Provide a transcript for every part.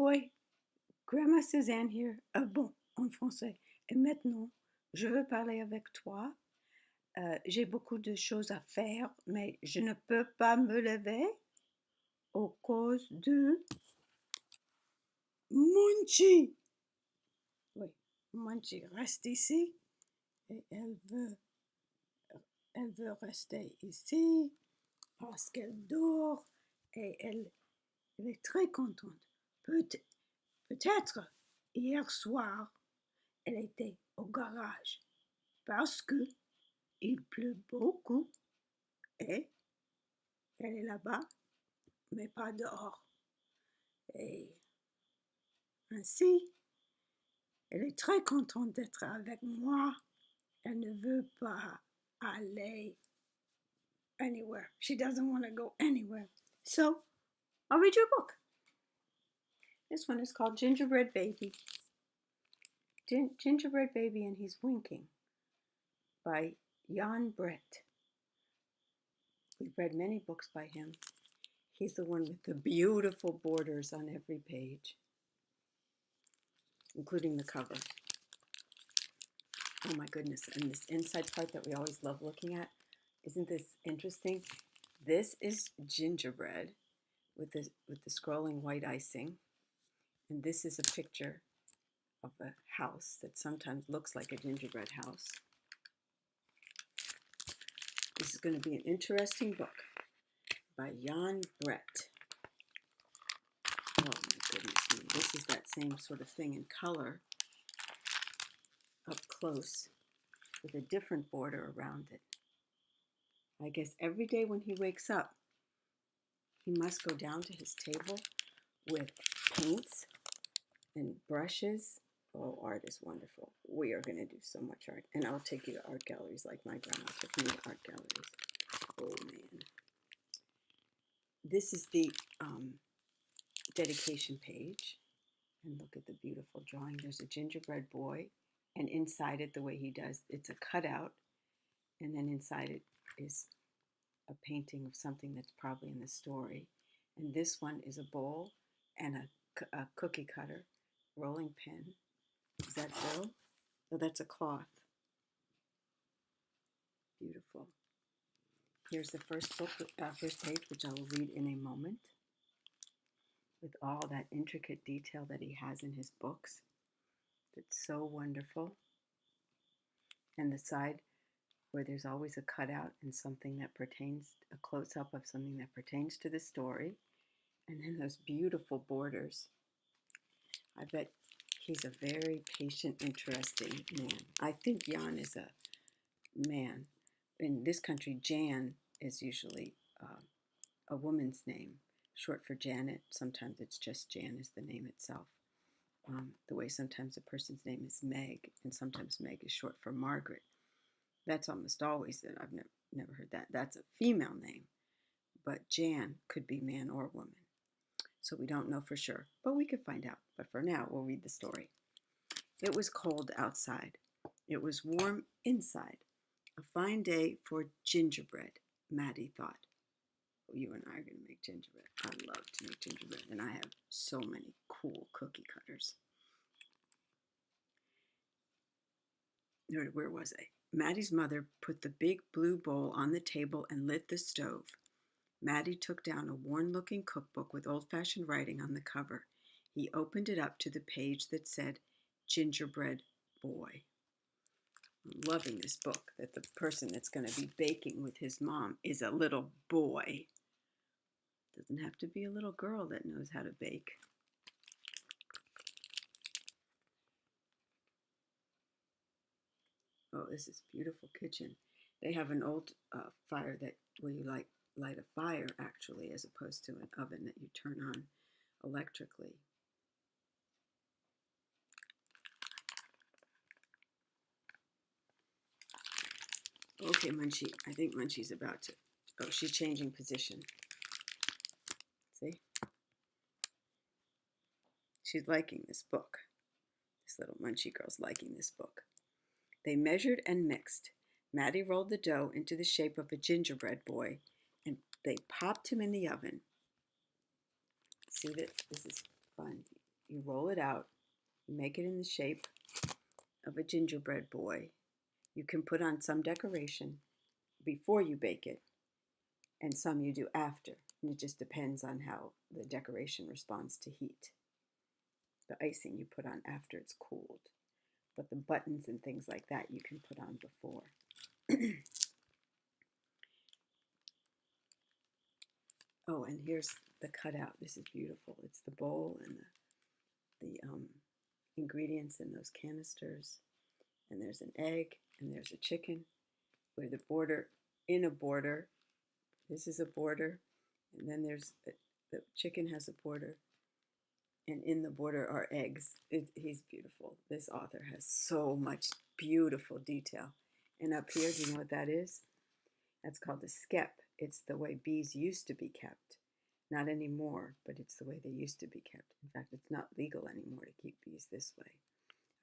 boy, Grandma Suzanne here. Bon, en français. Et maintenant, je veux parler avec toi. J'ai beaucoup de choses à faire, mais je ne peux pas me lever à cause de Munchie. Oui, Munchie reste ici et elle veut rester ici parce qu'elle dort et elle est très contente. Peut-être hier soir, elle était au garage parce que il pleut beaucoup et elle est là-bas, mais pas dehors. Et ainsi, elle est très contente d'être avec moi. Elle ne veut pas aller anywhere. She doesn't want to go anywhere. So, I'll read you a book. This one is called Gingerbread Baby. Gingerbread Baby and He's Winking by Jan Brett. We've read many books by him. He's the one with the beautiful borders on every page, including the cover. Oh my goodness, and this inside part that we always love looking at. Isn't this interesting? This is gingerbread with the scrolling white icing. And this is a picture of a house that sometimes looks like a gingerbread house. This is going to be an interesting book by Jan Brett. Oh my goodness me. This is that same sort of thing in color, up close, with a different border around it. I guess every day when he wakes up, he must go down to his table with paints and brushes. Oh, art is wonderful. We are going to do so much art. And I'll take you to art galleries like my grandma took me to art galleries. Oh, man. This is the dedication page. And look at the beautiful drawing. There's a gingerbread boy. And inside it, the way he does, it's a cutout. And then inside it is a painting of something that's probably in the story. And this one is a bowl and a cookie cutter, rolling pin. Is that dough? Oh, that's a cloth. Beautiful. Here's the first page, which I will read in a moment, with all that intricate detail that he has in his books. It's so wonderful. And the side where there's always a cutout and something that pertains, a close-up of something that pertains to the story. And then those beautiful borders. I bet he's a very patient, interesting man. I think Jan is a man. In this country, Jan is usually a woman's name, short for Janet. Sometimes it's just Jan is the name itself. The way sometimes a person's name is Meg, and sometimes Meg is short for Margaret. That's almost always it. I've never heard that. That's a female name, but Jan could be man or woman. So we don't know for sure, but we could find out. But for now, we'll read the story. It was cold outside. It was warm inside. A fine day for gingerbread, Maddie thought. Oh, you and I are going to make gingerbread. I love to make gingerbread, and I have so many cool cookie cutters. Where was I? Maddie's mother put the big blue bowl on the table and lit the stove. Maddie took down a worn-looking cookbook with old-fashioned writing on the cover. He opened it up to the page that said, Gingerbread Boy. I'm loving this book, that the person that's going to be baking with his mom is a little boy. Doesn't have to be a little girl that knows how to bake. Oh, this is a beautiful kitchen. They have an old fire where you light a fire, actually, as opposed to an oven that you turn on electrically. Okay, Munchie. I think Munchie's about to... Oh, she's changing position. See? She's liking this book. This little Munchie girl's liking this book. They measured and mixed. Maddie rolled the dough into the shape of a gingerbread boy, and they popped him in the oven. See that? This is fun. You roll it out, you make it in the shape of a gingerbread boy. You can put on some decoration before you bake it, and some you do after. And it just depends on how the decoration responds to heat. The icing you put on after it's cooled, but the buttons and things like that you can put on before. Oh, and here's the cutout. This is beautiful. It's the bowl and the ingredients in those canisters. And there's an egg, and there's a chicken, where the border, in a border, this is a border, and then there's, the chicken has a border, and in the border are eggs. He's beautiful. This author has so much beautiful detail. And up here, do you know what that is? That's called a skep. It's the way bees used to be kept. Not anymore, but it's the way they used to be kept. In fact, it's not legal anymore to keep bees this way.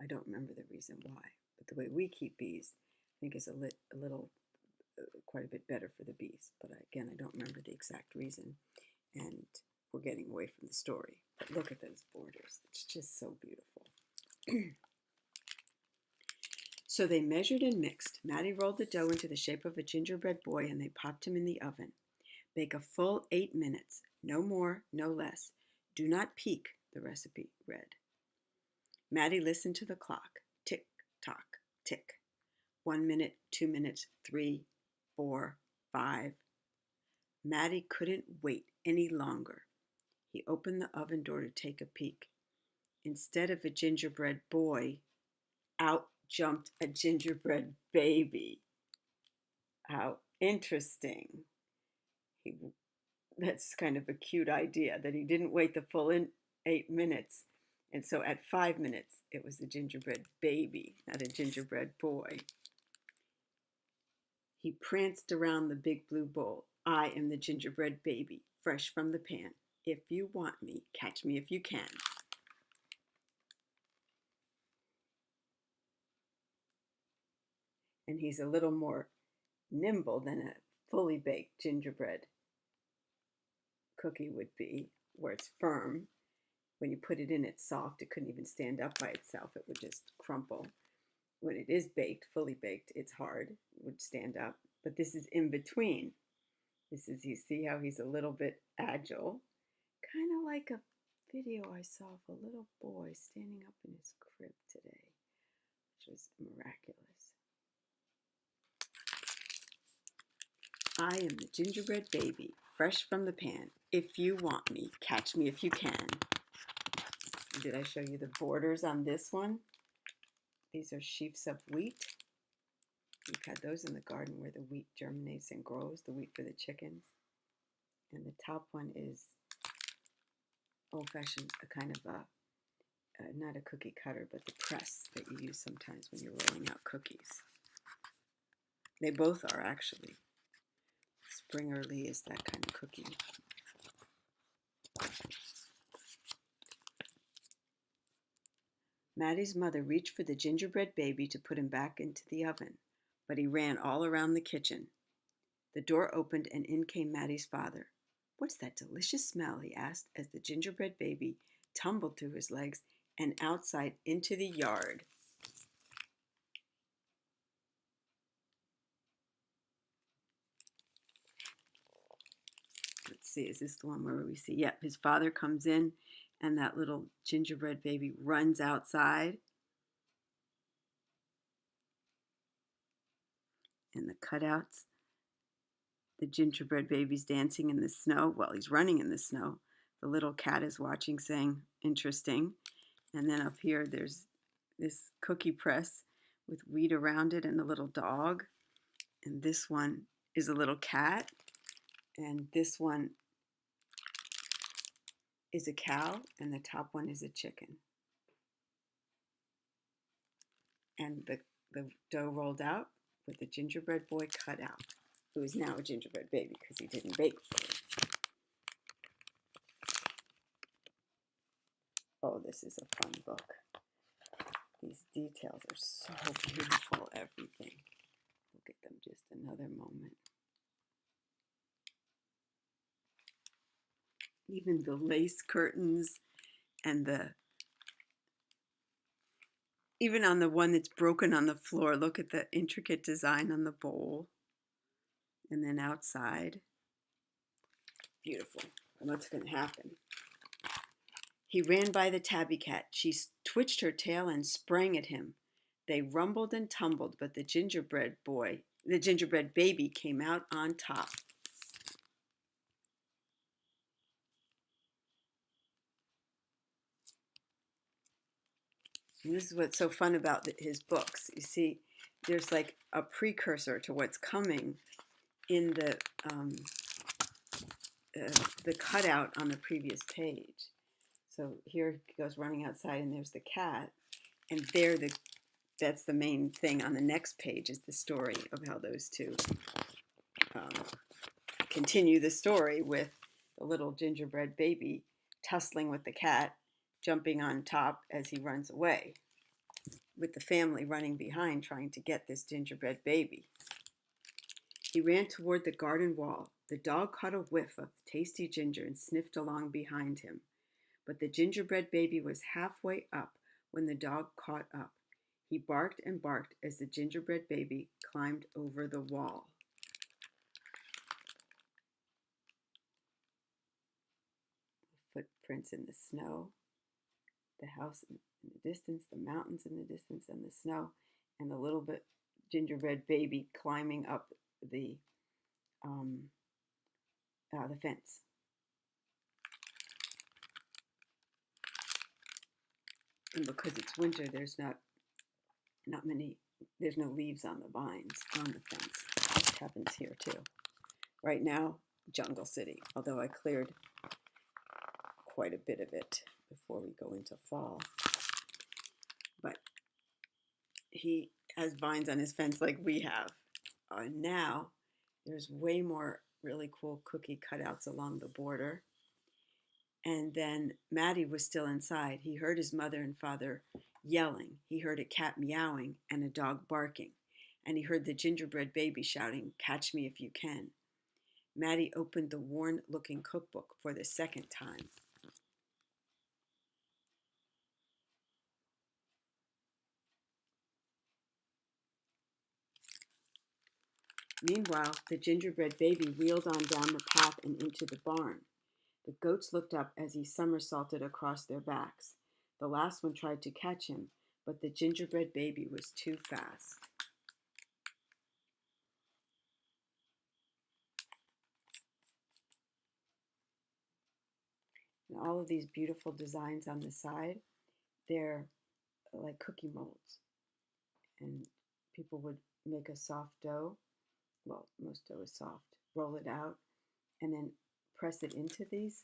I don't remember the reason why, but the way we keep bees, I think is a little, quite a bit better for the bees. But again, I don't remember the exact reason, and we're getting away from the story. But look at those borders. It's just so beautiful. So they measured and mixed. Maddie rolled the dough into the shape of a gingerbread boy, and they popped him in the oven. Bake a full 8 minutes. No more, no less. Do not peek, the recipe read. Maddie listened to the clock. Tick, tock, tick. 1 minute, 2 minutes, 3, 4, 5. Maddie couldn't wait any longer. He opened the oven door to take a peek. Instead of a gingerbread boy, out jumped a gingerbread baby. How interesting. That's kind of a cute idea that he didn't wait the full 8 minutes. And so at 5 minutes, it was the gingerbread baby, not a gingerbread boy. He pranced around the big blue bowl. I am the gingerbread baby, fresh from the pan. If you want me, catch me if you can. And he's a little more nimble than a fully baked gingerbread cookie would be, where it's firm. When you put it in, it's soft. It couldn't even stand up by itself. It would just crumple. When it is baked, fully baked, it's hard. It would stand up. But this is in between. This is, you see how he's a little bit agile. Kind of like a video I saw of a little boy standing up in his crib today, which was miraculous. I am the gingerbread baby, fresh from the pan. If you want me, catch me if you can. Did I show you the borders on this one? These are sheaves of wheat. We've had those in the garden where the wheat germinates and grows, the wheat for the chickens. And the top one is old-fashioned, a kind of not a cookie cutter, but the press that you use sometimes when you're rolling out cookies. They both are, actually. Springer Lee is that kind of cookie. Maddie's mother reached for the gingerbread baby to put him back into the oven, but he ran all around the kitchen. The door opened and in came Maddie's father. What's that delicious smell? He asked as the gingerbread baby tumbled through his legs and outside into the yard. Let's see, is this the one where we see? Yep, his father comes in and that little gingerbread baby runs outside. And the cutouts. The gingerbread baby's dancing in the snow. Well, he's running in the snow. The little cat is watching, saying, interesting. And then up here, there's this cookie press with wheat around it and a little dog. And this one is a little cat. And this one is a cow. And the top one is a chicken. And the dough rolled out with the gingerbread boy cut out, who is now a gingerbread baby because he didn't bake fully. Oh, this is a fun book. These details are so beautiful, everything. Look at them just another moment. Even the lace curtains and the Even on the one that's broken on the floor, look at the intricate design on the bowl. And then outside. Beautiful. And what's going to happen? He ran by the tabby cat. She twitched her tail and sprang at him. They rumbled and tumbled, but the gingerbread baby came out on top. And this is what's so fun about his books. You see, there's like a precursor to what's coming in the cutout on the previous page. So here he goes running outside, and there's the cat, and that's the main thing on the next page is the story of how those two continue the story with the little gingerbread baby tussling with the cat, jumping on top as he runs away, with the family running behind trying to get this gingerbread baby. He ran toward the garden wall. The dog caught a whiff of tasty ginger and sniffed along behind him. But the gingerbread baby was halfway up when the dog caught up. He barked and barked as the gingerbread baby climbed over the wall. Footprints in the snow, the house in the distance, the mountains in the distance, and the snow, and the little bit gingerbread baby climbing up the fence. And because it's winter, there's no leaves on the vines on the fence. Which happens here too. Right now, Jungle City, although I cleared quite a bit of it before we go into fall. But he has vines on his fence like we have. Now, there's way more really cool cookie cutouts along the border. And then Maddie was still inside. He heard his mother and father yelling. He heard a cat meowing and a dog barking. And he heard the gingerbread baby shouting, "Catch me if you can." Maddie opened the worn-looking cookbook for the second time. Meanwhile, the gingerbread baby wheeled on down the path and into the barn. The goats looked up as he somersaulted across their backs. The last one tried to catch him, but the gingerbread baby was too fast. And all of these beautiful designs on the side, they're like cookie molds. And people would make a soft dough. Well, most dough is soft. Roll it out and then press it into these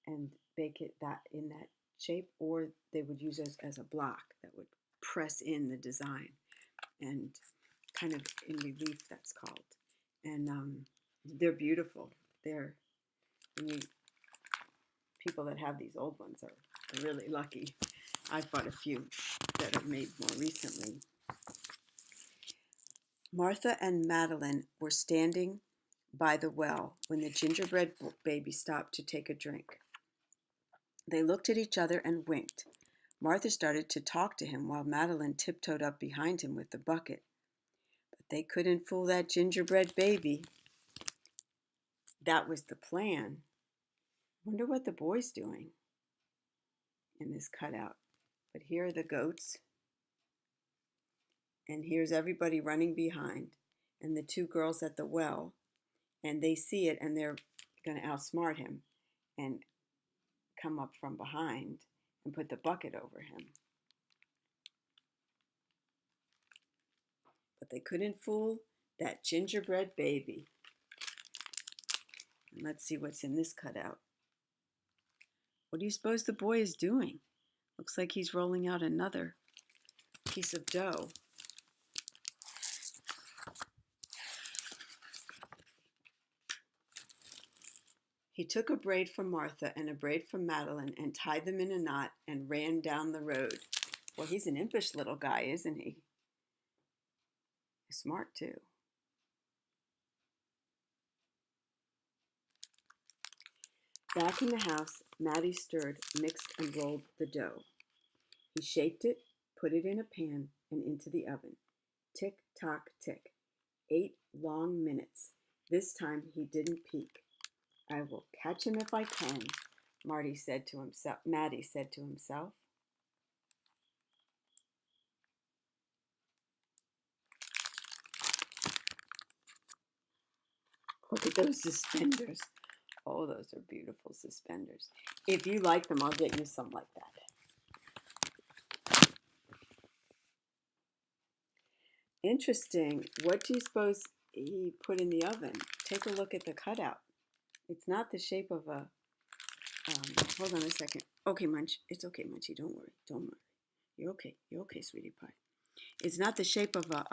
and bake it in that shape, or they would use it as a block that would press in the design and kind of in relief, that's called. And they're beautiful. People that have these old ones are really lucky. I've bought a few that I've made more recently. Martha and Madeline were standing by the well when the gingerbread baby stopped to take a drink. They looked at each other and winked. Martha started to talk to him while Madeline tiptoed up behind him with the bucket. But they couldn't fool that gingerbread baby. That was the plan. Wonder what the boy's doing in this cutout. But here are the goats. And here's everybody running behind. And the two girls at the well. And they see it and they're going to outsmart him and come up from behind and put the bucket over him. But they couldn't fool that gingerbread baby. And let's see what's in this cutout. What do you suppose the boy is doing? Looks like he's rolling out another piece of dough. He took a braid from Martha and a braid from Madeline and tied them in a knot and ran down the road. Well, he's an impish little guy, isn't he? He's smart, too. Back in the house, Maddie stirred, mixed, and rolled the dough. He shaped it, Put it in a pan and into the oven. Tick tock tick. 8 long minutes. This time he didn't peek. I will catch him if I can, Maddie said to himself. Look at those suspenders. Oh, those are beautiful suspenders. If you like them, I'll get you some like that. Interesting. What do you suppose he put in the oven? Take a look at the cutout. It's not the shape of a, hold on a second. Okay, Munch. It's okay, Munchy. Don't worry. Don't worry. You're okay. You're okay, sweetie pie. It's not the shape of a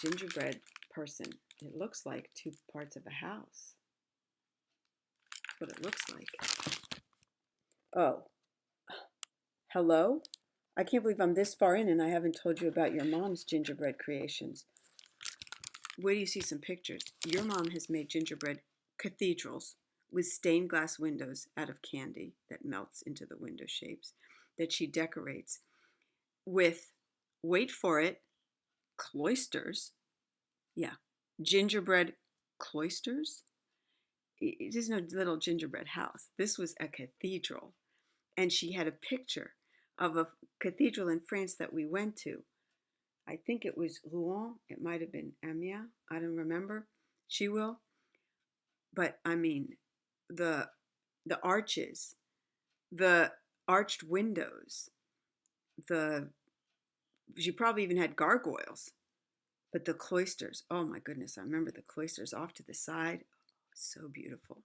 gingerbread person. It looks like two parts of a house. That's what it looks like. Oh, hello? I can't believe I'm this far in and I haven't told you about your mom's gingerbread creations. Where do you see some pictures? Your mom has made gingerbread cathedrals with stained glass windows out of candy that melts into the window shapes that she decorates with, wait for it, cloisters. Yeah, gingerbread cloisters. It isn't a little gingerbread house. This was a cathedral. And she had a picture of a cathedral in France that we went to. I think it was Rouen. It might have been Amiens. I don't remember. She will. But I mean, the arches, the arched windows, she probably even had gargoyles. But the cloisters, oh my goodness, I remember the cloisters off to the side. So beautiful.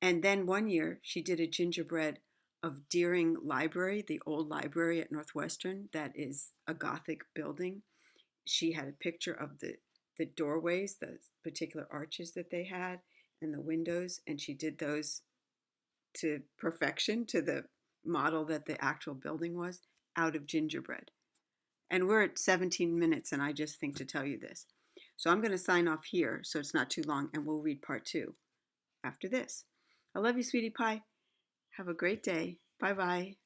And then one year she did a gingerbread of Deering Library, the old library at Northwestern that is a Gothic building. She had a picture of the doorways, the particular arches that they had, and the windows, and she did those to perfection, to the model that the actual building was, out of gingerbread. And we're at 17 minutes, and I just think to tell you this. So I'm going to sign off here so it's not too long, and we'll read part 2 after this. I love you, sweetie pie. Have a great day. Bye-bye.